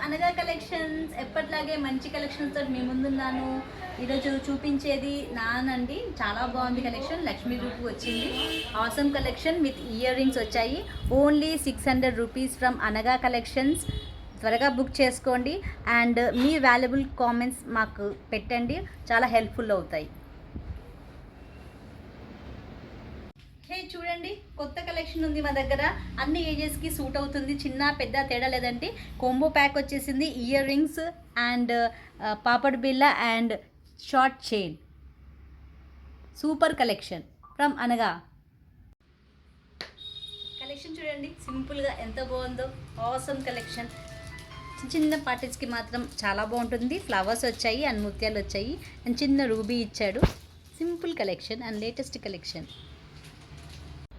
అనగా కలెక్షన్స్. ఎప్పటిలాగే మంచి కలెక్షన్స్తో మీ ముందున్నాను. ఈరోజు చూపించేది నానండి. చాలా బాగుంది కలెక్షన్. లక్ష్మీ రూపు వచ్చింది. Awesome collection with ear rings వచ్చాయి. ఓన్లీ 600 రూపీస్ ఫ్రమ్ అనగా కలెక్షన్స్. త్వరగా బుక్ చేసుకోండి అండ్ మీ వాల్యుబుల్ కామెంట్స్ మాకు పెట్టండి, చాలా హెల్ప్ఫుల్ అవుతాయి. హే చూడండి, కొత్త కలెక్షన్ ఉంది మా దగ్గర. అన్ని ఏజెస్కి సూట్ అవుతుంది, చిన్న పెద్ద తేడా లేదండి. కోంబో ప్యాక్ వచ్చేసింది. ఇయర్ రింగ్స్ అండ్ పాపడ్ బిల్ల and short chain. Super collection from అనగా కలెక్షన్. చూడండి సింపుల్గా ఎంత బాగుందో. Awesome collection. చిన్న పార్టీస్కి మాత్రం చాలా బాగుంటుంది. ఫ్లవర్స్ వచ్చాయి అండ్ ముత్యాలు వచ్చాయి అండ్ చిన్న రూబీ ఇచ్చాడు. Simple collection and latest collection.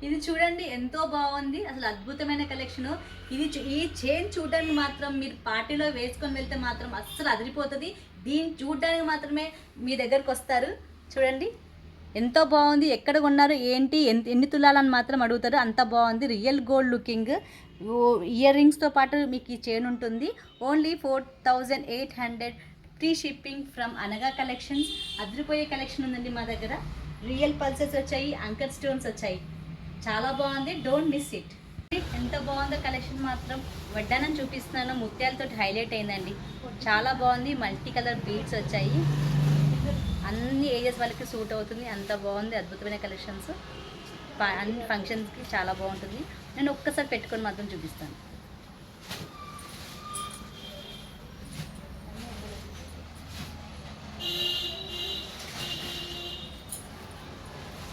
ఇది చూడండి ఎంతో బాగుంది, అసలు అద్భుతమైన కలెక్షను. ఈ చైన్ చూడడానికి మాత్రం మీరు పార్టీలో వేసుకొని వెళ్తే మాత్రం అస్సలు అదిరిపోతుంది. దీన్ని చూడడానికి మాత్రమే మీ దగ్గరకు వస్తారు. చూడండి ఎంతో బాగుంది. ఎక్కడ కొన్నారు ఏంటి ఎన్ని తులాలని మాత్రం అడుగుతారు, అంత బాగుంది. Real gold looking. ఇయర్ రింగ్స్తో పాటు మీకు ఈ చైన్ ఉంటుంది. ఓన్లీ 4800 ఫ్రీ షిప్పింగ్ ఫ్రమ్ అనగా కలెక్షన్స్. అదిరిపోయే కలెక్షన్ ఉందండి మా దగ్గర. రియల్ పల్సెస్ వచ్చాయి, అంకర్ స్టోన్స్ వచ్చాయి. చాలా బాగుంది, డోంట్ మిస్ ఇట్. ఎంత బాగుందో కలెక్షన్ మాత్రం. వడ్డానం చూపిస్తున్నాను, ముత్యాలతో హైలైట్ అయిందండి. చాలా బాగుంది. మల్టీ కలర్ బీడ్స్ వచ్చాయి. అన్ని ఏజెస్ వాళ్ళకి సూట్ అవుతుంది. అంత బాగుంది, అద్భుతమైన కలెక్షన్స్. అన్ని ఫంక్షన్స్కి చాలా బాగుంటుంది. నేను ఒక్కసారి పెట్టుకొని మాత్రం చూపిస్తాను.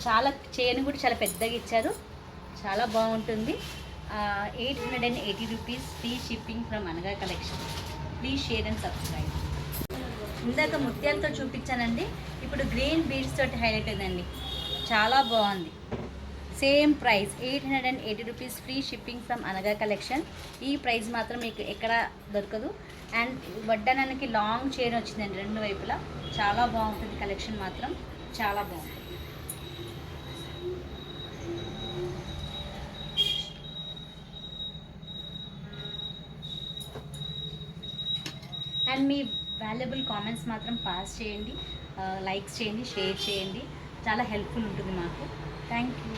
చాలా చైన్ కూడా చాలా పెద్దగా ఇచ్చారు, చాలా బాగుంటుంది. 880 రూపీస్ ఫ్రీ షిప్పింగ్ ఫ్రమ్ అనగా collection. Please share and subscribe. ఇందాక ముత్యాలతో చూపించానండి, ఇప్పుడు గ్రీన్ బీడ్స్ తోటి హైలైట్ అయిందండి. చాలా బాగుంది. Same price 880 rupees free shipping from అనగా కలెక్షన్. ఈ ప్రైస్ మాత్రం మీకు ఎక్కడ దొరకదు. అండ్ వడ్డానానికి లాంగ్ చైన్ వచ్చిందండి రెండు వైపులా. చాలా బాగుంటుంది కలెక్షన్ మాత్రం, చాలా బాగుంటుంది. అండ్ మీ వాల్యుబుల్ కామెంట్స్ మాత్రం పాస్ చేయండి, లైక్స్ చేయండి, షేర్ చేయండి. చాలా హెల్ప్ఫుల్ ఉంటుంది మాకు. Thank you.